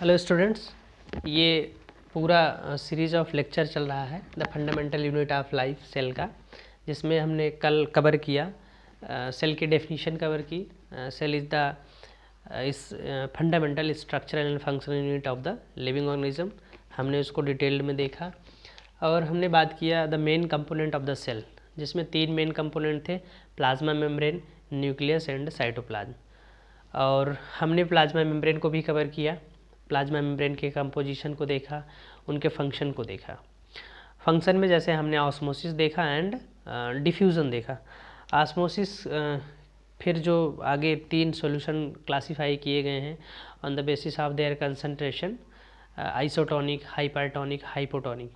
Hello students, ये पूरा series of lecture चल रहा है the fundamental unit of life cell का, जिसमें हमने कल कवर किया सेल की डेफिनेशन कवर की। सेल इज़ द इस fundamental structural and functional unit of the living organism. हमने उसको डिटेल्ड में देखा और हमने बात किया the main component of the cell, जिसमें 3 मेन कंपोनेंट थे, plasma membrane, nucleus and cytoplasm. और हमने प्लाज्मा मेम्ब्रेन को भी कवर किया, प्लाज्मा मेम्ब्रेन के कंपोजिशन को देखा, उनके फंक्शन को देखा। फंक्शन में जैसे हमने ऑस्मोसिस देखा एंड डिफ्यूज़न देखा। ऑस्मोसिस फिर जो आगे 3 सॉल्यूशन क्लासीफाई किए गए हैं on the basis of their concentration, isotonic, hypertonic, hypotonic.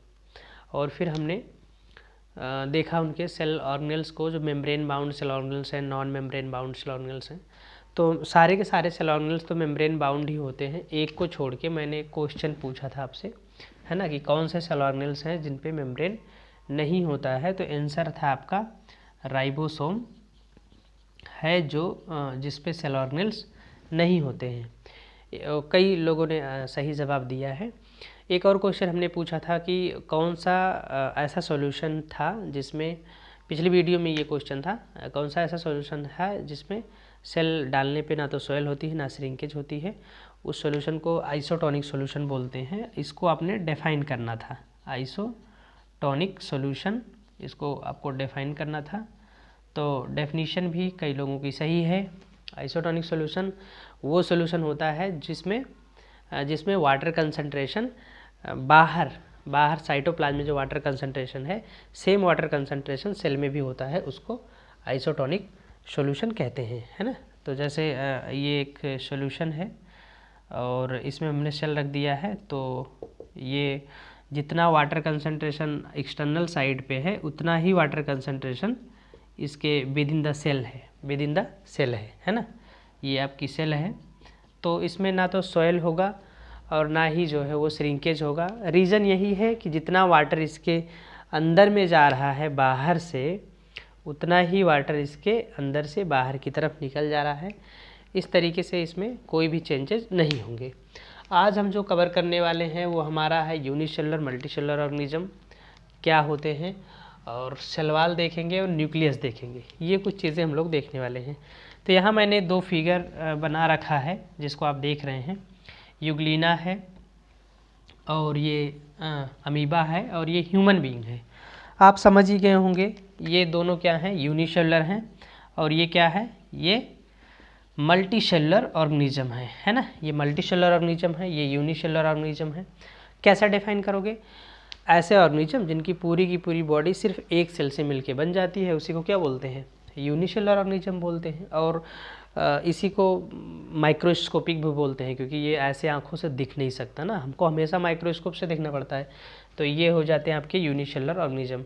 और फिर हमने देखा उनके सेल ऑर्गेनेल्स को, जो मेम्ब्रेन बाउंड सेल ऑर्गेनेल्स हैं, non membrane bound cell organelles हैं। तो सारे के सारे सेल ऑर्गेनेल्स तो मेम्ब्रेन बाउंड ही होते हैं, एक को छोड़ के। मैंने क्वेश्चन पूछा था आपसे, है ना, कि कौन से सेल ऑर्गेनेल्स हैं जिन पे मेम्ब्रेन नहीं होता है, तो आंसर था आपका राइबोसोम है, जो जिस पे सेल ऑर्गेनेल्स नहीं होते हैं। कई लोगों ने सही जवाब दिया है। एक और क्वेश्चन हमने पूछा था कि कौन सा ऐसा सॉल्यूशन था जिसमें, पिछली वीडियो में ये क्वेश्चन था, कौन सा ऐसा सॉल्यूशन है जिसमें सेल डालने पे ना तो सॉइल होती है ना श्रिंकेज होती है। उस सॉल्यूशन को आइसोटोनिक सॉल्यूशन बोलते हैं। इसको आपने डिफाइन करना था, आइसोटोनिक सॉल्यूशन, इसको आपको डिफाइन करना था। तो डेफिनीशन भी कई लोगों की सही है। आइसोटोनिक सॉल्यूशन वो सॉल्यूशन होता है जिसमें वाटर कंसंट्रेशन बाहर साइटोप्लाज्म में जो वाटर कंसंट्रेशन है, सेम वाटर कंसंट्रेशन सेल में भी होता है, उसको आइसोटोनिक सॉल्यूशन कहते हैं, है ना। तो जैसे ये एक सॉल्यूशन है और इसमें हमने सेल रख दिया है, तो ये जितना वाटर कंसंट्रेशन एक्सटर्नल साइड पे है उतना ही वाटर कंसंट्रेशन इसके विद इन द सेल है ना। ये आपकी सेल है, तो इसमें ना तो सॉइल होगा और ना ही जो है वो श्रिंकेज होगा। रीज़न यही है कि जितना वाटर इसके अंदर में जा रहा है बाहर से, उतना ही वाटर इसके अंदर से बाहर की तरफ निकल जा रहा है। इस तरीके से इसमें कोई भी चेंजेस नहीं होंगे। आज हम जो कवर करने वाले हैं वो हमारा है यूनिसेलुलर मल्टीसेलुलर ऑर्गेनिज्म क्या होते हैं, और सेल वॉल देखेंगे और न्यूक्लियस देखेंगे। ये कुछ चीज़ें हम लोग देखने वाले हैं। तो यहाँ मैंने 2 फिगर बना रखा है जिसको आप देख रहे हैं। यूग्लिना है और ये अमीबा है और ये ह्यूमन बीइंग है। आप समझ ही गए होंगे ये दोनों क्या हैं, यूनिसेलुलर हैं, और ये क्या है, ये मल्टीसेलुलर ऑर्गेनिज्म है ना। ये मल्टीसेलुलर ऑर्गेनिज्म है, ये यूनिसेलुलर ऑर्गेनिज्म है। कैसा डिफाइन करोगे? ऐसे ऑर्गेनिज्म जिनकी पूरी की पूरी बॉडी सिर्फ एक सेल से मिलके बन जाती है, उसी को क्या बोलते हैं, यूनिसेलुलर ऑर्गेनिज्म बोलते हैं। और इसी को माइक्रोस्कोपिक भी बोलते हैं, क्योंकि ये ऐसे आंखों से दिख नहीं सकता ना, हमको हमेशा माइक्रोस्कोप से देखना पड़ता है। तो ये हो जाते हैं आपके यूनिसेलुलर ऑर्गेनिज्म।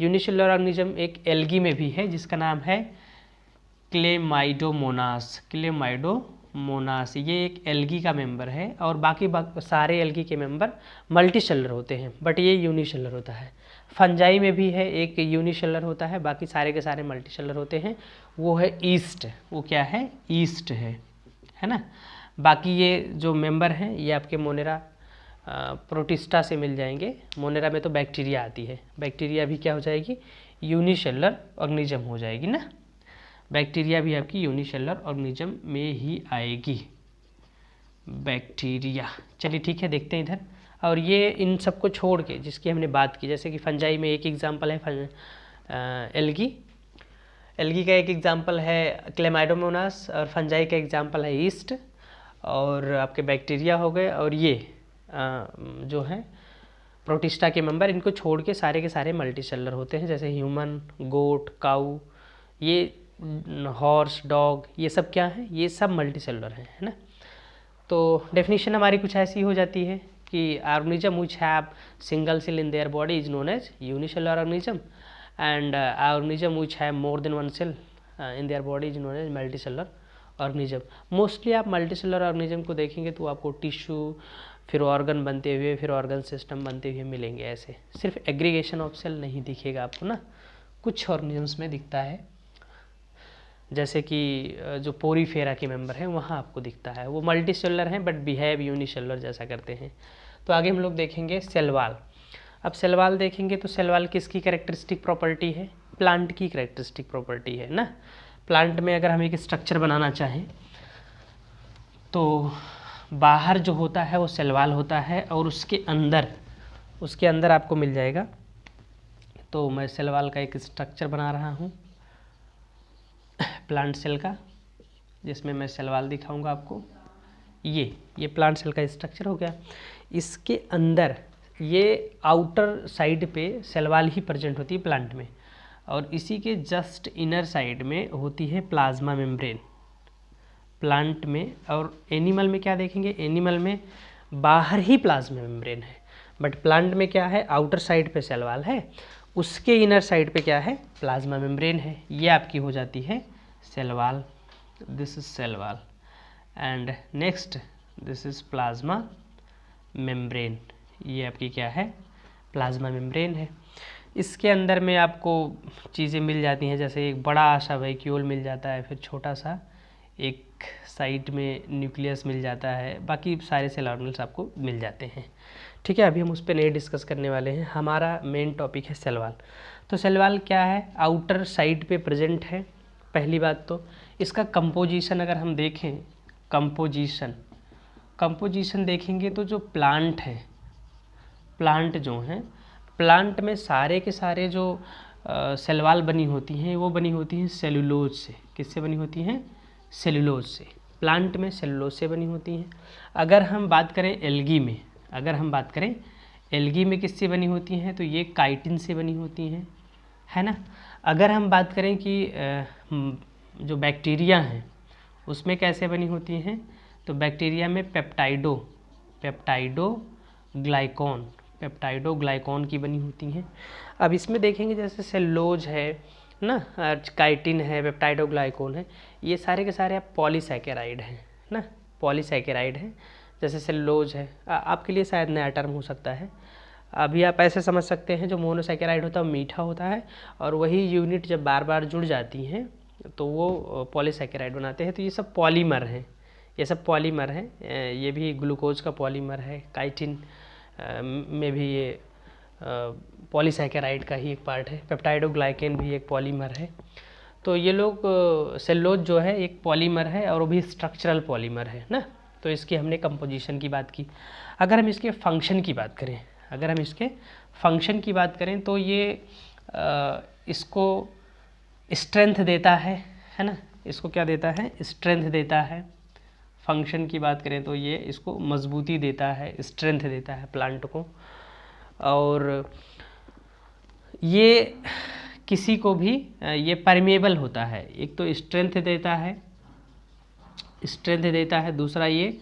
यूनिसेलुलर ऑर्गेनिज्म एक एल्गी में भी है जिसका नाम है क्लेमाइडोमोनास। ये एक एल्गी का मेंबर है, और बाकी सारे एल्गी के मेंबर मल्टीसेलुलर होते हैं, बट ये यूनिसेलुलर होता है। फंजाई में भी है, एक यूनिसेलुलर होता है, बाकी सारे के सारे मल्टीसेलुलर होते हैं। वो है ईस्ट, वो क्या है, ईस्ट है ना। बाकी ये जो मेंबर हैं ये आपके मोनेरा प्रोटिस्टा से मिल जाएंगे। मोनेरा में तो बैक्टीरिया आती है, बैक्टीरिया भी क्या हो जाएगी, यूनिसेलुलर ऑर्गेनिज्म हो जाएगी ना। बैक्टीरिया भी आपकी यूनिसेलुलर ऑर्गेनिज्म में ही आएगी, बैक्टीरिया। चलिए ठीक है, देखते हैं इधर। और ये इन सबको छोड़ के जिसकी हमने बात की, जैसे कि फंजाई में एक एग्जांपल है एल्गी का एक एग्जांपल है क्लेमाइडोमोनास, और फंजाई का एग्जांपल है ईस्ट, और आपके बैक्टीरिया हो गए, और ये जो है प्रोटिस्टा के मेंबर। इनको छोड़ के सारे के सारे मल्टीसेलुलर होते हैं, जैसे ह्यूमन, गोट, काऊ, ये हॉर्स, डॉग, ये सब क्या है, ये सब मल्टीसेलुलर है ना। तो डेफिनेशन हमारी कुछ ऐसी हो जाती है कि organism which have single cell in their body is known as unicellular organism, and organism which have more than one cell in their body is known as multicellular organism. Mostly आप multicellular organism को देखेंगे तो आपको tissue, फिर organ बनते हुए, फिर organ system बनते हुए मिलेंगे। ऐसे सिर्फ एग्रीगेशन ऑफ सेल नहीं दिखेगा आपको ना, कुछ ऑर्गेनिजम्स में दिखता है। जैसे कि जो पोरीफेरा के मेंबर हैं वहाँ आपको दिखता है। वो मल्टी सेलुलर हैं बट बिहेव यूनिसेलुलर जैसा करते हैं। तो आगे हम लोग देखेंगे सेल वॉल। अब सेल वॉल देखेंगे तो सेल वॉल किसकी कैरेक्टरिस्टिक प्रॉपर्टी है? प्लांट की कैरेक्टरिस्टिक प्रॉपर्टी है ना। प्लांट में अगर हम एक स्ट्रक्चर बनाना चाहें तो बाहर जो होता है वो सेल वॉल होता है और उसके अंदर आपको मिल जाएगा। तो मैं सेल वॉल का एक स्ट्रक्चर बना रहा हूँ प्लांट सेल का, जिसमें मैं सेल वॉल दिखाऊंगा आपको। ये प्लांट सेल का स्ट्रक्चर हो गया। इसके अंदर ये आउटर साइड पे सेल वॉल ही प्रेजेंट होती है प्लांट में, और इसी के जस्ट इनर साइड में होती है प्लाज्मा मेम्ब्रेन प्लांट में। और एनिमल में क्या देखेंगे? एनिमल में बाहर ही प्लाज्मा मेम्ब्रेन है, बट प्लांट में क्या है? आउटर साइड पे सेल वॉल है, उसके इनर साइड पे क्या है? प्लाज्मा मेम्ब्रेन है। ये आपकी हो जाती है cell wall. This is cell wall and next this is plasma membrane. ये आपकी क्या है? प्लाज्मा मेम्ब्रेन है। इसके अंदर में आपको चीज़ें मिल जाती हैं, जैसे एक बड़ा सा वैक्यूल मिल जाता है, फिर छोटा सा एक साइड में न्यूक्लियस मिल जाता है, बाकी सारे सेल ऑर्गेनल्स आपको मिल जाते हैं। ठीक है, अभी हम उस पर नहीं डिस्कस करने वाले हैं। हमारा मेन टॉपिक है सेल वॉल। तो सेल वॉल क्या है? आउटर साइड पे प्रेजेंट है। पहली बात तो इसका कंपोजिशन अगर हम देखें, कंपोजिशन देखेंगे तो जो प्लांट जो हैं, प्लांट में सारे के सारे जो सेल वॉल बनी होती हैं वो बनी होती हैं सेलुलोज से। किससे बनी होती हैं? सेलुलोज से। प्लांट में सेलुलोज से बनी होती हैं। अगर हम बात करें एल्गी में किससे बनी होती हैं? तो ये काइटिन से बनी होती हैं, है ना। अगर हम बात करें कि जो बैक्टीरिया हैं उसमें कैसे बनी होती हैं, तो बैक्टीरिया में पेप्टाइडोग्लाइकॉन की बनी होती हैं। अब इसमें देखेंगे जैसे सेलुलोज है ना, काइटिन है, पेप्टाइडोग्लाइकॉन है, ये सारे के सारे आप पॉलीसैकेराइड हैं ना, पॉलीसैकेराइड हैं। जैसे सेलुलोज है, आपके लिए शायद नया टर्म हो सकता है। अभी आप ऐसे समझ सकते हैं, जो मोनोसैकेराइड होता है वो मीठा होता है, और वही यूनिट जब बार बार जुड़ जाती हैं तो वो पॉलीसैकेराइड बनाते हैं। तो ये सब पॉलीमर हैं, ये भी ग्लूकोज का पॉलीमर है। काइटिन में भी ये पॉलीसैकेराइड का ही एक पार्ट है। पेप्टाइडोग्लाइकेन भी एक पॉलीमर है। तो ये लोग सेलुलोज जो है एक पॉलीमर है, और वो भी स्ट्रक्चरल पॉलीमर है ना। तो इसकी हमने कंपोजिशन की बात की। अगर हम इसके फंक्शन की बात करें तो ये इसको स्ट्रेंथ देता है ना। इसको क्या देता है? स्ट्रेंथ देता है। फंक्शन की बात करें तो ये इसको मजबूती देता है, स्ट्रेंथ देता है प्लांट को। और ये किसी को भी ये परमेबल होता है। एक तो स्ट्रेंथ देता है, दूसरा ये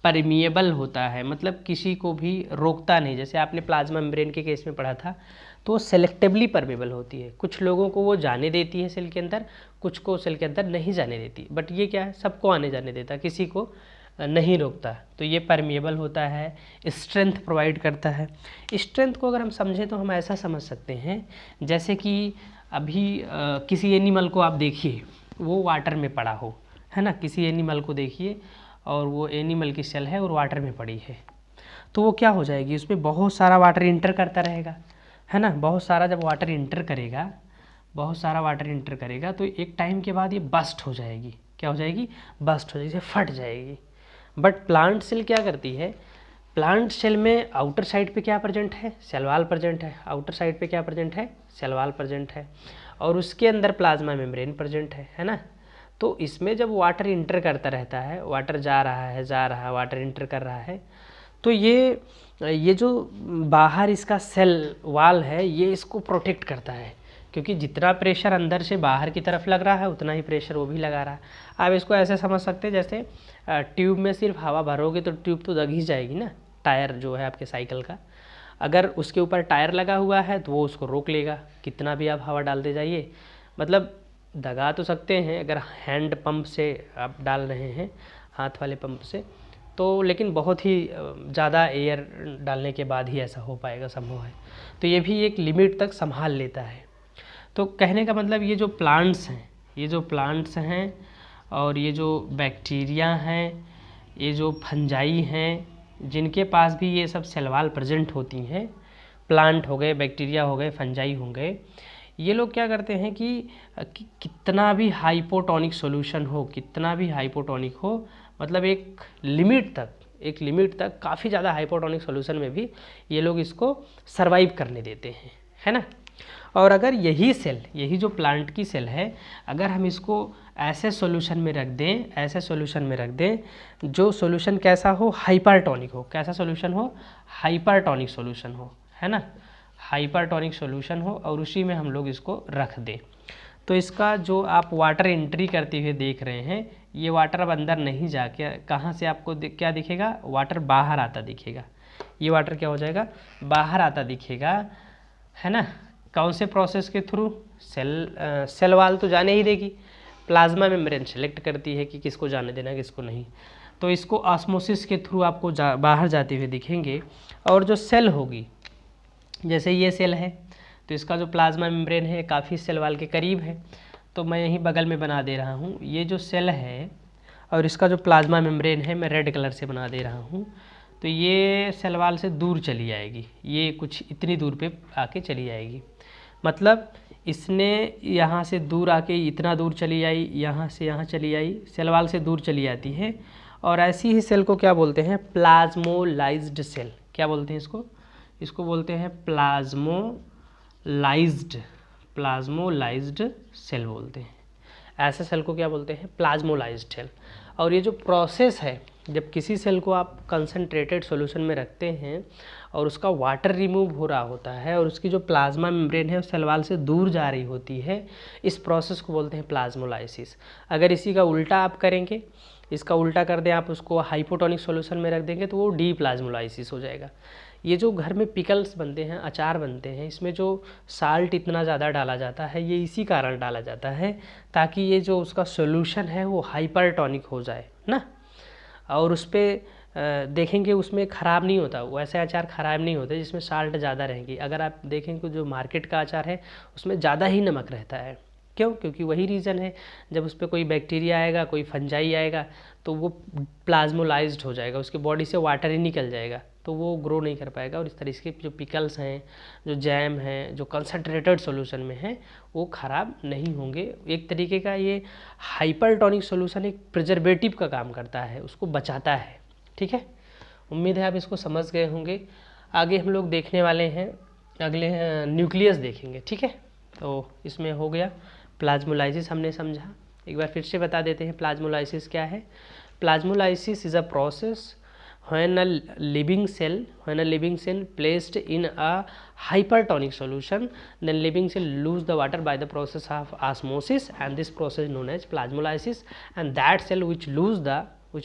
परमिएबल होता है, मतलब किसी को भी रोकता नहीं। जैसे आपने प्लाज्मा मेम्ब्रेन के केस में पढ़ा था, तो सेलेक्टिवली परमेबल होती है। कुछ लोगों को वो जाने देती है सेल के अंदर, कुछ को सेल के अंदर नहीं जाने देती। बट ये क्या है? सबको आने जाने देता, किसी को नहीं रोकता। तो ये परमिएबल होता है, स्ट्रेंथ प्रोवाइड करता है। स्ट्रेंथ को अगर हम समझें तो हम ऐसा समझ सकते हैं, जैसे कि अभी किसी एनिमल को आप देखिए, वो वाटर में पड़ा हो, है ना। किसी एनिमल को देखिए और वो एनिमल की सेल है और वाटर में पड़ी है, तो वो क्या हो जाएगी? उसमें बहुत सारा वाटर इंटर करता रहेगा, है ना। बहुत सारा वाटर इंटर करेगा तो एक टाइम के बाद ये बस्ट हो जाएगी। क्या हो जाएगी? बस्ट हो जाएगी, फट जाएगी। बट प्लांट सेल क्या करती है? प्लांट सेल में आउटर साइड पे क्या प्रेजेंट है? सेल वॉल प्रेजेंट है। आउटर साइड पे क्या प्रेजेंट है? सेल वॉल प्रेजेंट है, और उसके अंदर प्लाज्मा मेम्ब्रेन प्रेजेंट है ना। तो इसमें जब वाटर इंटर करता रहता है, वाटर जा रहा है, वाटर इंटर कर रहा है, तो ये जो बाहर इसका सेल वॉल है, ये इसको प्रोटेक्ट करता है, क्योंकि जितना प्रेशर अंदर से बाहर की तरफ लग रहा है उतना ही प्रेशर वो भी लगा रहा है। आप इसको ऐसे समझ सकते हैं, जैसे ट्यूब में सिर्फ हवा भरोगे तो ट्यूब तो दग ही जाएगी ना। टायर जो है आपके साइकिल का, अगर उसके ऊपर टायर लगा हुआ है तो वो उसको रोक लेगा, कितना भी आप हवा डालते जाइए। मतलब दगा तो सकते हैं अगर हैंड पंप से आप डाल रहे हैं, हाथ वाले पंप से, तो लेकिन बहुत ही ज़्यादा एयर डालने के बाद ही ऐसा हो पाएगा, संभव है। तो ये भी एक लिमिट तक संभाल लेता है। तो कहने का मतलब ये जो प्लांट्स हैं, ये जो प्लांट्स हैं और ये जो बैक्टीरिया हैं, ये जो फंजाई हैं, जिनके पास भी ये सब सेल वॉल प्रेजेंट होती हैं, प्लांट हो गए, बैक्टीरिया हो गए, फंजाई हो गए, ये लोग क्या करते हैं कि कितना भी हाइपोटोनिक सॉल्यूशन हो, कितना भी हाइपोटोनिक हो, मतलब एक लिमिट तक काफ़ी ज़्यादा हाइपोटोनिक सॉल्यूशन में भी ये लोग इसको सरवाइव करने देते हैं, है ना। और अगर यही सेल, यही जो प्लांट की सेल है, अगर हम इसको ऐसे सॉल्यूशन में रख दें, जो सॉल्यूशन कैसा हो, हाइपरटोनिक हो, कैसा सॉल्यूशन हो, हाइपरटोनिक सॉल्यूशन हो, है ना, हाइपरटोनिक सॉल्यूशन हो, और उसी में हम लोग इसको रख दें, तो इसका जो आप वाटर एंट्री करते हुए देख रहे हैं, ये वाटर अब अंदर नहीं जाके कहाँ से आपको क्या दिखेगा, वाटर बाहर आता दिखेगा। ये वाटर क्या हो जाएगा, बाहर आता दिखेगा, है ना। कौन से प्रोसेस के थ्रू, सेल वाल तो जाने ही देगी, प्लाज्मा मेम्ब्रेन सेलेक्ट करती है कि किसको जाने देना किसको नहीं, तो इसको ऑस्मोसिस के थ्रू आपको बाहर जाते हुए दिखेंगे। और जो सेल होगी, जैसे ये सेल है तो इसका जो प्लाज्मा मेम्ब्रेन है काफ़ी सेल वाल के करीब है, तो मैं यहीं बगल में बना दे रहा हूँ। ये जो सेल है और इसका जो प्लाज्मा मेम्ब्रेन है मैं रेड कलर से बना दे रहा हूँ, तो ये सेल वाल से दूर चली जाएगी, ये कुछ इतनी दूर पे आके चली जाएगी, मतलब इसने यहाँ से दूर आके इतना दूर चली आई, यहाँ से यहाँ चली आई, सेल वाल से दूर चली जाती है। और ऐसी ही सेल को क्या बोलते हैं, प्लाज्मोलाइज्ड सेल। क्या बोलते हैं इसको, इसको बोलते हैं प्लाज्मोलाइज्ड सेल बोलते हैं। ऐसे सेल को क्या बोलते हैं, प्लाज्मोलाइज्ड सेल। और ये जो प्रोसेस है, जब किसी सेल को आप कंसनट्रेटेड सॉल्यूशन में रखते हैं और उसका वाटर रिमूव हो रहा होता है और उसकी जो प्लाज्मा मेम्ब्रेन है उस सेल वाल से दूर जा रही होती है, इस प्रोसेस को बोलते हैं प्लाज्मोलाइसिस। अगर इसी का उल्टा आप करेंगे, इसका उल्टा कर दें, आप उसको हाइपोटोनिक सॉल्यूशन में रख देंगे तो वो डीप्लाज्मोलाइसिस हो जाएगा। ये जो घर में पिकल्स बनते हैं, अचार बनते हैं, इसमें जो साल्ट इतना ज़्यादा डाला जाता है, ये इसी कारण डाला जाता है ताकि ये जो उसका सॉल्यूशन है वो हाइपरटोनिक हो जाए ना। और उस पर देखेंगे उसमें ख़राब नहीं होता, वैसे अचार ख़राब नहीं होते जिसमें साल्ट ज़्यादा रहेंगी। अगर आप देखेंगे जो मार्केट का अचार है उसमें ज़्यादा ही नमक रहता है। क्यों, क्योंकि वही रीज़न है, जब उस पर कोई बैक्टीरिया आएगा, कोई फंजाई आएगा तो वो प्लाज्मोलाइज्ड हो जाएगा, उसकी बॉडी से वाटर ही निकल जाएगा, तो वो ग्रो नहीं कर पाएगा। और इस तरीके के जो पिकल्स हैं, जो जैम हैं, जो कंसनट्रेटेड सॉल्यूशन में हैं, वो ख़राब नहीं होंगे। एक तरीके का ये हाइपरटोनिक सॉल्यूशन एक प्रिजर्वेटिव का काम करता है, उसको बचाता है। ठीक है, उम्मीद है आप इसको समझ गए होंगे। आगे हम लोग देखने वाले हैं, अगले न्यूक्लियस देखेंगे। ठीक है, तो इसमें हो गया प्लाज्मोलाइसिस, हमने समझा। एक बार फिर से बता देते हैं प्लाज्मोलाइसिस क्या है। Plasmolysis is a process when a living cell placed in a hypertonic solution, then living cell lose the water by the process of osmosis, and this process known as plasmolysis, and that cell which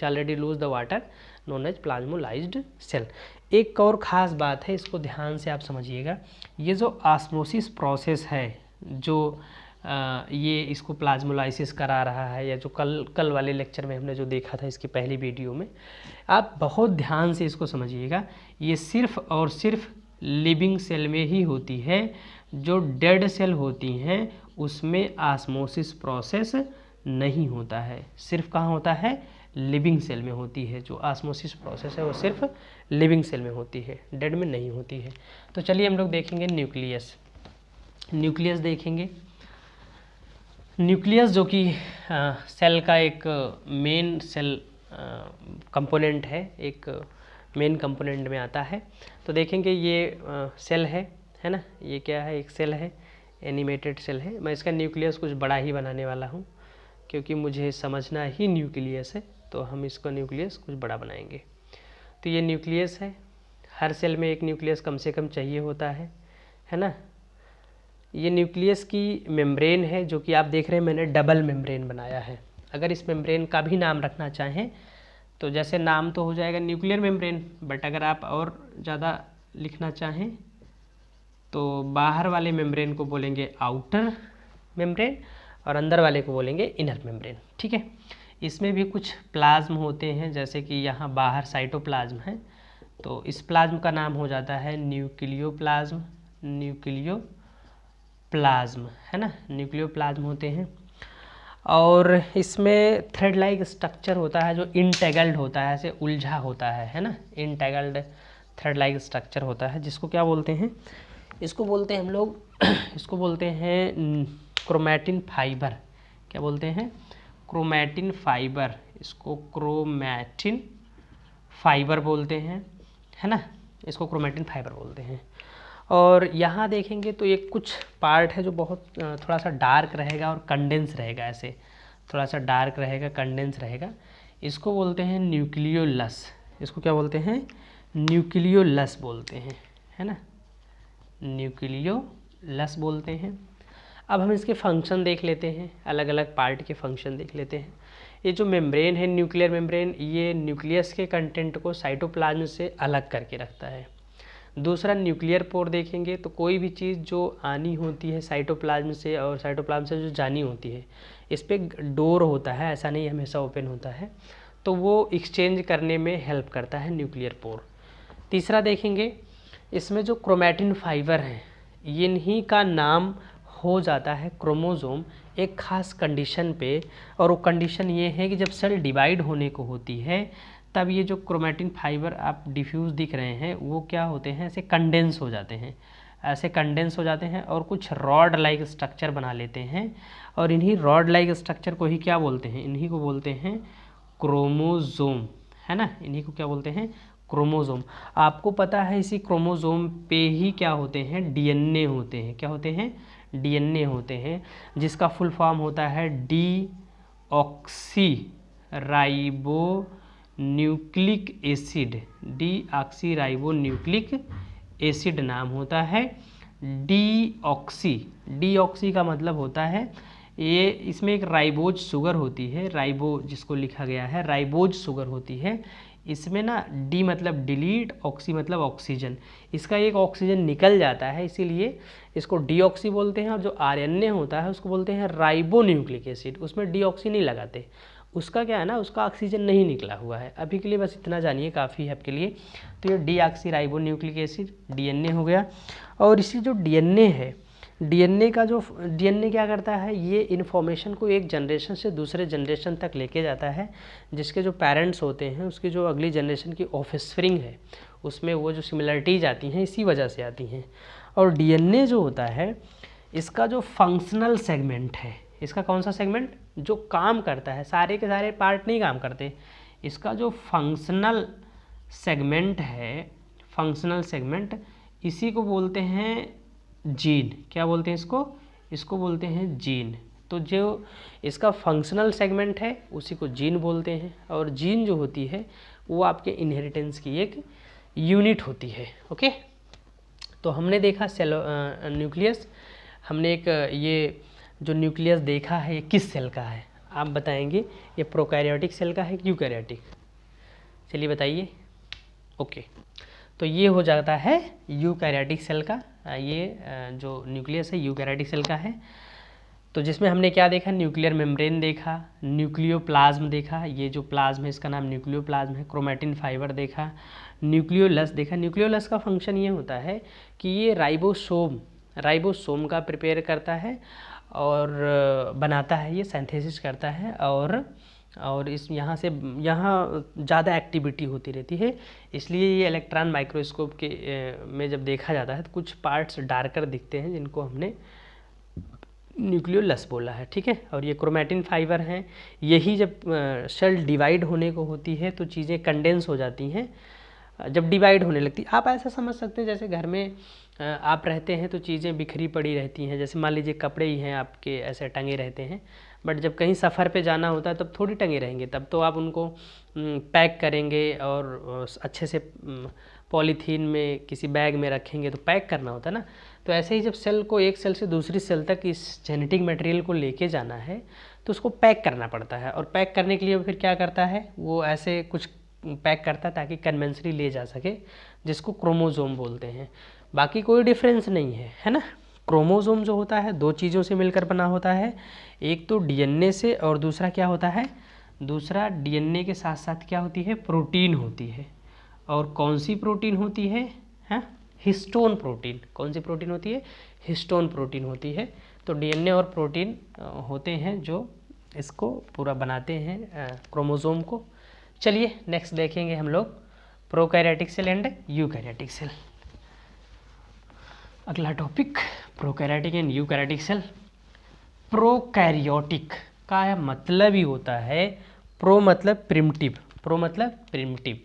already lose the water known as plasmolysed cell। एक और ख़ास बात है, इसको ध्यान से आप समझिएगा। ये जो ऑस्मोसिस प्रोसेस है, जो ये इसको प्लाज्मोलाइसिस करा रहा है, या जो कल वाले लेक्चर में हमने जो देखा था इसकी पहली वीडियो में, आप बहुत ध्यान से इसको समझिएगा। ये सिर्फ और सिर्फ लिविंग सेल में ही होती है, जो डेड सेल होती हैं उसमें ऑस्मोसिस प्रोसेस नहीं होता है। सिर्फ कहाँ होता है, लिविंग सेल में होती है। जो ऑस्मोसिस प्रोसेस है वो सिर्फ लिविंग सेल में होती है, डेड में नहीं होती है। तो चलिए हम लोग देखेंगे न्यूक्लियस देखेंगे। न्यूक्लियस जो कि सेल का एक मेन सेल कंपोनेंट है, एक मेन कंपोनेंट में आता है। तो देखेंगे ये सेल है ना, ये क्या है, एक सेल है, एनिमेटेड सेल है। मैं इसका न्यूक्लियस कुछ बड़ा ही बनाने वाला हूँ क्योंकि मुझे समझना ही न्यूक्लियस है, तो हम इसका न्यूक्लियस कुछ बड़ा बनाएंगे। तो ये न्यूक्लियस है, हर सेल में एक न्यूक्लियस कम से कम चाहिए होता है ना। ये न्यूक्लियस की मेम्ब्रेन है, जो कि आप देख रहे हैं मैंने डबल मेम्ब्रेन बनाया है। अगर इस मेम्ब्रेन का भी नाम रखना चाहें तो जैसे नाम तो हो जाएगा न्यूक्लियर मेम्ब्रेन, बट अगर आप और ज़्यादा लिखना चाहें तो बाहर वाले मेम्ब्रेन को बोलेंगे आउटर मेम्ब्रेन और अंदर वाले को बोलेंगे इनर मेम्ब्रेन। ठीक है, इसमें भी कुछ प्लाज्म होते हैं, जैसे कि यहाँ बाहर साइटोप्लाज्म है, तो इस प्लाज्म का नाम हो जाता है न्यूक्लियोप्लाज्म, है ना, न्यूक्लियोप्लाज्म होते हैं। और इसमें थ्रेड लाइक स्ट्रक्चर होता है जो इंटेगल्ड होता है, ऐसे उलझा होता है ना, इंटेगल्ड थ्रेड लाइक स्ट्रक्चर होता है, जिसको क्या बोलते हैं, इसको बोलते हैं हम लोग इसको बोलते हैं क्रोमैटिन फाइबर। क्या बोलते हैं? Chromatin fibre. इसको क्रोमैटिन फाइबर बोलते हैं, है ना, इसको क्रोमैटिन फाइबर बोलते हैं। और यहाँ देखेंगे तो एक कुछ पार्ट है जो बहुत थोड़ा सा डार्क रहेगा और कंडेंस रहेगा, ऐसे थोड़ा सा डार्क रहेगा, कंडेंस रहेगा, इसको बोलते हैं न्यूक्लियोलस। इसको क्या बोलते हैं? न्यूक्लियोलस बोलते हैं, है ना, न्यूक्लियोलस बोलते हैं। अब हम इसके फंक्शन देख लेते हैं, अलग अलग पार्ट के फंक्शन देख लेते हैं। ये जो मेम्ब्रेन है, न्यूक्लियर मेम्ब्रेन, ये न्यूक्लियस के कंटेंट को साइटोप्लाज्म से अलग करके रखता है। दूसरा न्यूक्लियर पोर देखेंगे तो कोई भी चीज़ जो आनी होती है साइटोप्लाज्म से और साइटोप्लाज्म से जो जानी होती है, इस पर डोर होता है, ऐसा नहीं हमेशा ओपन होता है, तो वो एक्सचेंज करने में हेल्प करता है न्यूक्लियर पोर। तीसरा देखेंगे, इसमें जो क्रोमैटिन फाइबर हैं, इन्हीं का नाम हो जाता है क्रोमोसोम एक खास कंडीशन पे, और वो कंडीशन ये है कि जब सेल डिवाइड होने को होती है तब ये जो क्रोमैटिन फाइबर आप डिफ्यूज़ दिख रहे हैं वो क्या होते हैं, ऐसे कंडेंस हो जाते हैं, ऐसे कंडेंस हो जाते हैं और कुछ रॉड लाइक स्ट्रक्चर बना लेते हैं। और इन्हीं रॉड लाइक स्ट्रक्चर को ही क्या बोलते हैं? इन्हीं को बोलते हैं क्रोमोसोम, है ना, इन्हीं को क्या बोलते हैं? क्रोमोसोम। आपको पता है इसी क्रोमोसोम पे ही क्या होते हैं? डीएनए होते हैं। क्या होते हैं? डीएनए होते हैं, जिसका फुल फॉर्म होता है D oxy ribo nucleic acid. D oxy ribo nucleic acid नाम होता है डीऑक्सी। डीऑक्सी का मतलब होता है ये, इसमें एक राइबोज शुगर होती है, राइबो जिसको लिखा गया है राइबोज शुगर होती है। इसमें ना डी मतलब डिलीट, ऑक्सी मतलब ऑक्सीजन, इसका एक ऑक्सीजन निकल जाता है, इसीलिए इसको डीऑक्सी बोलते हैं। और जो आरएनए होता है उसको बोलते हैं राइबो न्यूक्लिक एसिड, उसमें डीऑक्सी नहीं लगाते, उसका क्या है ना, उसका ऑक्सीजन नहीं निकला हुआ है। अभी के लिए बस इतना जानिए, काफ़ी है आपके लिए। तो ये deoxy ribo nucleic acid DNA हो गया। और इसी जो डीएनए है, डीएनए का जो डीएनए क्या करता है, ये इन्फॉर्मेशन को एक जनरेशन से दूसरे जनरेशन तक लेके जाता है। जिसके जो पेरेंट्स होते हैं उसकी जो अगली जनरेशन की ऑफस्प्रिंग है उसमें वो जो सिमिलरिटीज आती हैं इसी वजह से आती हैं। और डीएनए जो होता है इसका जो फंक्शनल सेगमेंट है, इसका कौन सा सेगमेंट जो काम करता है, सारे के सारे पार्ट नहीं काम करते, इसका जो फंक्शनल सेगमेंट है, फंक्शनल सेगमेंट, इसी को बोलते हैं जीन। क्या बोलते हैं इसको? इसको बोलते हैं जीन। तो जो इसका फंक्शनल सेगमेंट है उसी को जीन बोलते हैं। और जीन जो होती है वो आपके इनहेरिटेंस की एक यूनिट होती है। ओके, तो हमने देखा सेल न्यूक्लियस, हमने एक ये जो न्यूक्लियस देखा है ये किस सेल का है, आप बताएंगे ये प्रोकैरियोटिक सेल का है कि यूकैरियोटिक? चलिए बताइए। ओके, तो ये हो जाता है यूकैरियोटिक सेल का, ये जो न्यूक्लियस है यूकैरियोटिक सेल का है। तो जिसमें हमने क्या देखा? न्यूक्लियर मेम्ब्रेन देखा, न्यूक्लियोप्लाज्म देखा, ये जो प्लाज्म है इसका नाम न्यूक्लियोप्लाज्म है, क्रोमैटिन फाइबर देखा, न्यूक्लियोलस देखा। न्यूक्लियोलस का फंक्शन ये होता है कि ये राइबोसोम का प्रिपेयर करता है और बनाता है, ये सिंथेसिस करता है। और इस यहाँ से यहाँ ज़्यादा एक्टिविटी होती रहती है, इसलिए ये इलेक्ट्रॉन माइक्रोस्कोप के में जब देखा जाता है तो कुछ पार्ट्स डार्कर दिखते हैं जिनको हमने न्यूक्लियोलस बोला है। ठीक है, और ये क्रोमैटिन फाइबर हैं, यही जब सेल डिवाइड होने को होती है तो चीज़ें कंडेंस हो जाती हैं। जब डिवाइड होने लगती, आप ऐसा समझ सकते हैं जैसे घर में आप रहते हैं तो चीज़ें बिखरी पड़ी रहती हैं, जैसे मान लीजिए कपड़े ही हैं आपके ऐसे टंगे रहते हैं, बट जब कहीं सफ़र पे जाना होता है तब थोड़ी टंगे रहेंगे, तब तो आप उनको पैक करेंगे और अच्छे से पॉलीथीन में किसी बैग में रखेंगे, तो पैक करना होता है ना। तो ऐसे ही जब सेल को एक सेल से दूसरी सेल तक इस जेनेटिक मटेरियल को लेके जाना है तो उसको पैक करना पड़ता है। और पैक करने के लिए फिर क्या करता है, वो ऐसे कुछ पैक करता है ताकि कन्वेंसरी ले जा सके, जिसको क्रोमोसोम बोलते हैं। बाकी कोई डिफरेंस नहीं है ना। क्रोमोसोम जो होता है दो चीज़ों से मिलकर बना होता है, एक तो डीएनए से और दूसरा क्या होता है, दूसरा डीएनए के साथ साथ क्या होती है, प्रोटीन होती है। और कौन सी प्रोटीन होती है? Histone protein. कौन सी प्रोटीन होती है? हिस्टोन प्रोटीन होती है। तो डीएनए और प्रोटीन होते हैं जो इसको पूरा बनाते हैं क्रोमोसोम को। चलिए नेक्स्ट देखेंगे हम लोग prokaryotic cell and eukaryotic cell. अगला topic prokaryotic and eukaryotic cell. Prokaryotic का मतलब ही होता है, प्रो मतलब प्रिमिटिव, प्रो मतलब प्रिमिटिव,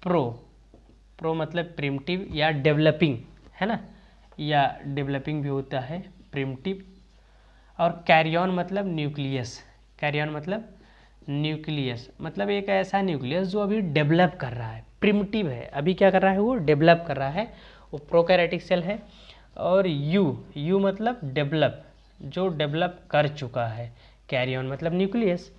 प्रो मतलब प्रिमिटिव या डेवलपिंग, है ना, या डेवलपिंग भी होता है प्रिमिटिव। और कैरियन मतलब न्यूक्लियस, कैरियन मतलब न्यूक्लियस, मतलब एक ऐसा न्यूक्लियस जो अभी डेवलप कर रहा है, प्रिमिटिव है, अभी क्या कर रहा है, वो डेवलप कर रहा है, वो प्रोकैरियोटिक सेल है। और यू मतलब डेवलप, जो डेवलप कर चुका है, कैरियन मतलब न्यूक्लियस।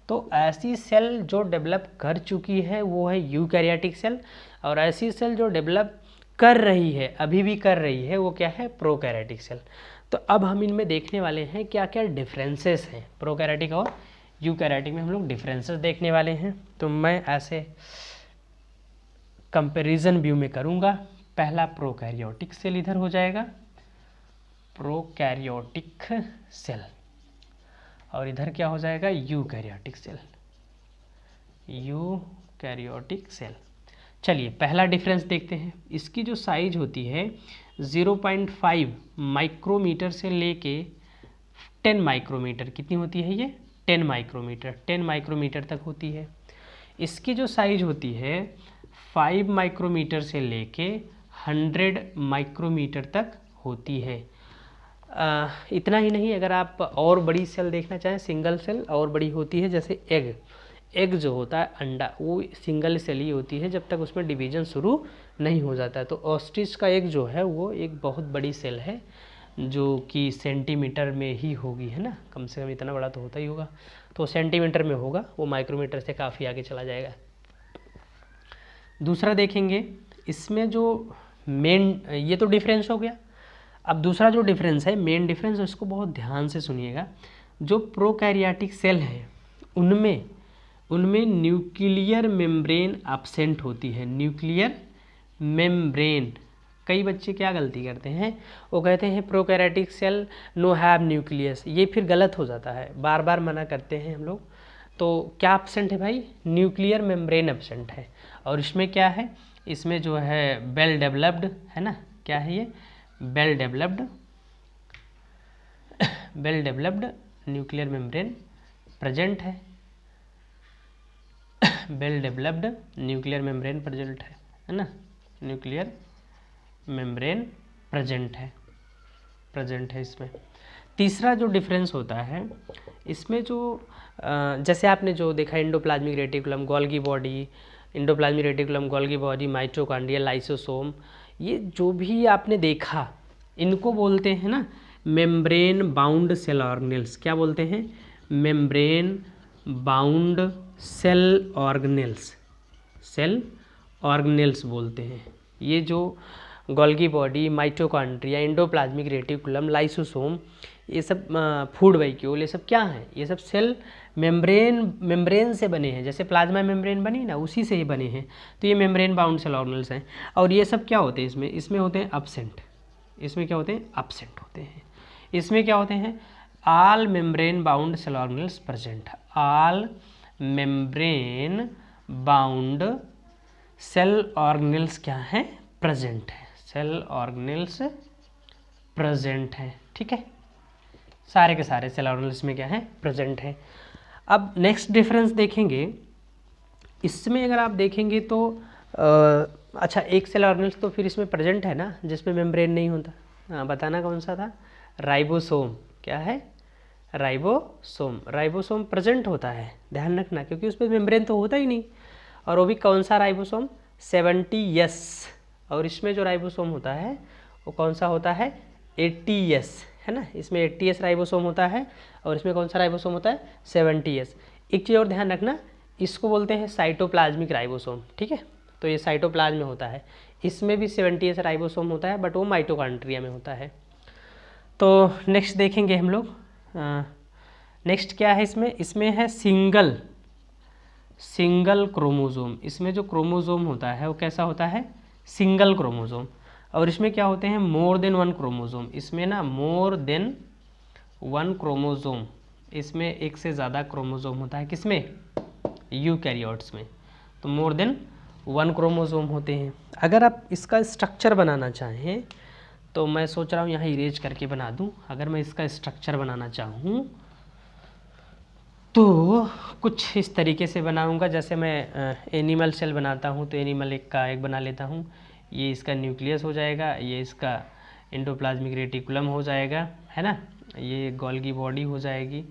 तो ऐसी सेल जो डेवलप कर चुकी है वो है यूकैरियोटिक सेल, और ऐसी सेल जो डेवलप कर रही है, अभी भी कर रही है, वो क्या है, प्रोकैरियोटिक सेल। तो अब हम इनमें देखने वाले हैं क्या क्या डिफरेंसेस हैं, प्रोकैरियोटिक और यूकैरियोटिक में हम लोग डिफरेंसेस देखने वाले हैं। तो मैं ऐसे कंपैरिजन व्यू में करूँगा। पहला प्रोकैरियोटिक सेल इधर हो जाएगा, प्रोकैरियोटिक सेल, और इधर क्या हो जाएगा, यूकैरियोटिक सेल, यूकैरियोटिक सेल। चलिए पहला डिफरेंस देखते हैं। इसकी जो साइज होती है 0.5 माइक्रोमीटर से लेके 10 माइक्रोमीटर, कितनी होती है ये, 10 माइक्रोमीटर, 10 माइक्रोमीटर तक होती है। इसकी जो साइज होती है 5 माइक्रोमीटर से लेके 100 माइक्रोमीटर तक होती है। इतना ही नहीं, अगर आप और बड़ी सेल देखना चाहें, सिंगल सेल और बड़ी होती है, जैसे एग जो होता है अंडा, वो सिंगल सेल ही होती है जब तक उसमें डिवीजन शुरू नहीं हो जाता है। तो ऑस्ट्रिच का एग जो है वो एक बहुत बड़ी सेल है, जो कि सेंटीमीटर में ही होगी, है ना, कम से कम इतना बड़ा तो होता ही होगा, तो सेंटीमीटर में होगा, वो माइक्रोमीटर से काफ़ी आगे चला जाएगा। दूसरा देखेंगे, इसमें जो मेन, ये तो डिफरेंस हो गया। अब दूसरा जो डिफरेंस है, मेन डिफरेंस, उसको बहुत ध्यान से सुनिएगा। जो प्रोकैरियोटिक सेल है उनमें न्यूक्लियर मेम्ब्रेन एब्सेंट होती है, न्यूक्लियर मेम्ब्रेन। कई बच्चे क्या गलती करते हैं, वो कहते हैं prokaryotic cell no have nucleus, ये फिर गलत हो जाता है, बार बार मना करते हैं हम लोग। तो क्या एब्सेंट है भाई, न्यूक्लियर मेम्ब्रेन एब्सेंट है। और इसमें क्या है, इसमें जो है वेल डेवलप्ड, है ना, क्या है ये, well developed nuclear membrane present है, well developed nuclear membrane present है ना, न्यूक्लियर मेम्ब्रेन प्रेजेंट है इसमें। तीसरा जो डिफरेंस होता है इसमें, जो जैसे आपने जो देखा endoplasmic reticulum, Golgi body, endoplasmic reticulum, Golgi body, mitochondria, lysosome, ये जो भी आपने देखा, इनको बोलते हैं ना मेम्ब्रेन बाउंड सेल ऑर्गेनेल्स। क्या बोलते हैं, मेम्ब्रेन बाउंड सेल ऑर्गेनेल्स बोलते हैं। ये जो Golgi body, mitochondria, endoplasmic reticulum, lysosome, ये सब फूड वैक्यूल, ये सब क्या हैं, ये सब सेल मेम्ब्रेन से बने हैं, जैसे प्लाज्मा मेम्ब्रेन बनी ना, उसी से ही बने हैं। तो ये मेम्ब्रेन बाउंड सेल ऑर्गेनेल्स हैं। और ये सब क्या होते हैं, इसमें होते हैं एब्सेंट, इसमें क्या होते हैं, एब्सेंट होते हैं। इसमें क्या होते हैं, all membrane bound cell organelles present, all membrane bound cell organelles क्या हैं, प्रेजेंट है, सेल ऑर्गेनेल्स प्रेजेंट हैं, ठीक है, सारे के सारे सेल ऑर्गेनेल्स में क्या है, प्रेजेंट है। अब नेक्स्ट डिफरेंस देखेंगे, इसमें अगर आप देखेंगे तो अच्छा, एक सेल ऑर्गेनेल्स तो फिर इसमें प्रेजेंट है ना, जिसमें मेम्ब्रेन नहीं होता, हाँ बताना कौन सा था, राइबोसोम। क्या है, राइबोसोम प्रेजेंट होता है, ध्यान रखना, क्योंकि उसमें मेम्ब्रेन तो होता ही नहीं। और वो भी कौन सा राइबोसोम, 70S। और इसमें जो राइबोसोम होता है वो कौन सा होता है, 80S, है ना, इसमें 80S राइबोसोम होता है, और इसमें कौन सा राइबोसोम होता है, 70S। एक चीज़ और ध्यान रखना, इसको बोलते हैं साइटोप्लाज्मिक राइबोसोम, ठीक है, तो ये साइटोप्लाज्म में होता है। इसमें भी 70S राइबोसोम होता है, बट वो माइटोकॉन्ड्रिया में होता है। तो नेक्स्ट देखेंगे हम लोग, नेक्स्ट क्या है, इसमें है सिंगल क्रोमोसोम। इसमें जो क्रोमोसोम होता है वो कैसा होता है, सिंगल क्रोमोसोम। और इसमें क्या होते हैं, मोर देन वन क्रोमोसोम। इसमें ना मोर देन वन क्रोमोसोम इसमें एक से ज़्यादा क्रोमोसोम होता है, किसमें? यूकैरियोट्स में। तो मोर देन 1 क्रोमोसोम होते हैं। अगर आप इसका स्ट्रक्चर बनाना चाहें तो मैं सोच रहा हूँ यहाँ इरेज करके बना दूँ। अगर मैं इसका स्ट्रक्चर बनाना चाहूँ तो कुछ इस तरीके से बनाऊँगा। जैसे मैं एनिमल सेल बनाता हूँ तो एनिमल एक बना लेता हूँ। ये इसका न्यूक्लियस हो जाएगा, ये इसका एंडोप्लाज्मिक रेटिकुलम हो जाएगा, है ना। ये गोल्गी बॉडी हो जाएगी,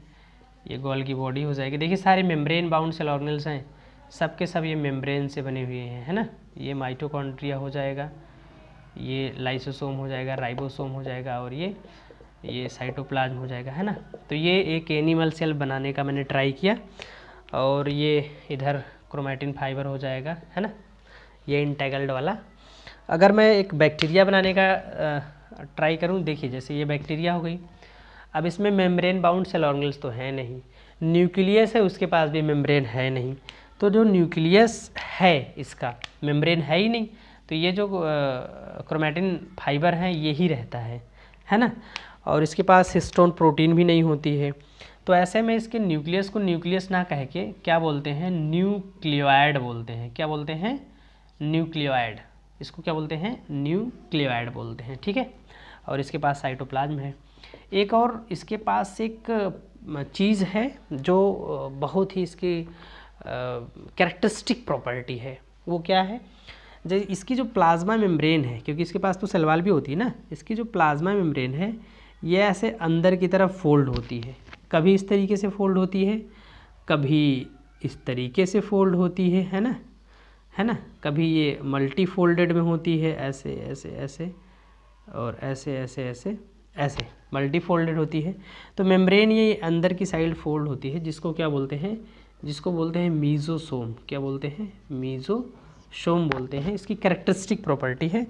ये गोल्गी बॉडी हो जाएगी। देखिए सारे मेम्ब्रेन बाउंड सेल ऑर्गेनेल्स हैं, सब के सब ये मेम्ब्रेन से बने हुए हैं, है ना। ये माइटोकॉन्ड्रिया हो जाएगा, ये लाइसोसोम हो जाएगा, राइबोसोम हो जाएगा, और ये साइटोप्लाज्म हो जाएगा, है ना। तो ये एक एनिमल सेल बनाने का मैंने ट्राई किया। और ये इधर क्रोमैटिन फाइबर हो जाएगा, है ना, ये इंटैगल्ड वाला। अगर मैं एक बैक्टीरिया बनाने का ट्राई करूं, देखिए जैसे ये बैक्टीरिया हो गई। अब इसमें मेम्ब्रेन बाउंड सेल ऑर्गेनेल्स तो है नहीं, न्यूक्लियस है उसके पास भी मेम्ब्रेन है नहीं। तो जो न्यूक्लियस है इसका मेम्ब्रेन है ही नहीं, तो ये जो क्रोमैटिन फाइबर हैं ये ही रहता है ना। और इसके पास हिस्टोन प्रोटीन भी नहीं होती है। तो ऐसे में इसके न्यूक्लियस को न्यूक्लियस ना कह के क्या बोलते हैं? न्यूक्लियोइड बोलते हैं। क्या बोलते हैं? न्यूक्लियोइड। इसको क्या बोलते हैं? न्यूक्लियोइड बोलते हैं, ठीक है। और इसके पास साइटोप्लाज्म है। एक और इसके पास एक चीज़ है जो बहुत ही इसकी कैरेक्टरिस्टिक प्रॉपर्टी है। वो क्या है? जैसे इसकी जो प्लाज्मा मेम्ब्रेन है, क्योंकि इसके पास तो सेल वॉल भी होती है ना, इसकी जो प्लाज्मा मेम्ब्रेन है ये ऐसे अंदर की तरफ फोल्ड होती है। कभी इस तरीके से फोल्ड होती है, कभी इस तरीके से फोल्ड होती है ना। कभी ये मल्टी फोल्डेड में होती है, ऐसे ऐसे ऐसे और ऐसे ऐसे ऐसे ऐसे मल्टी फोल्डेड होती है। तो मेम्ब्रेन ये अंदर की साइड फोल्ड होती है, जिसको क्या बोलते हैं? जिसको बोलते हैं मीजोसोम। क्या बोलते हैं? मीजोसोम बोलते हैं। इसकी कैरेक्टरिस्टिक प्रॉपर्टी है।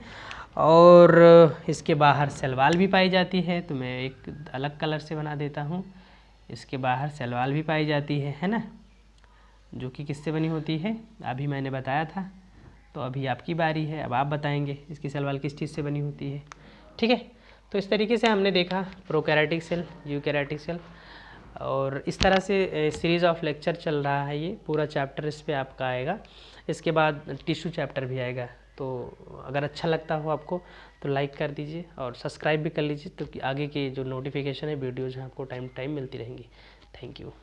और इसके बाहर सेल वॉल भी पाई जाती है। तो मैं एक अलग कलर से बना देता हूँ। इसके बाहर सेल वॉल भी पाई जाती है ना, जो कि किससे बनी होती है? अभी मैंने बताया था। तो अभी आपकी बारी है, अब आप बताएंगे इसकी सेल वॉल किस चीज़ से बनी होती है, ठीक है। तो इस तरीके से हमने देखा प्रोकैरियोटिक सेल, यूकैरियोटिक सेल, और इस तरह से सीरीज़ ऑफ लेक्चर चल रहा है। ये पूरा चैप्टर इस पे आपका आएगा। इसके बाद टिश्यू चैप्टर भी आएगा। तो अगर अच्छा लगता हो आपको तो लाइक कर दीजिए और सब्सक्राइब भी कर लीजिए, तो कि आगे के जो नोटिफिकेशन है वीडियोज़ हैं आपको टाइम मिलती रहेंगी। Thank you.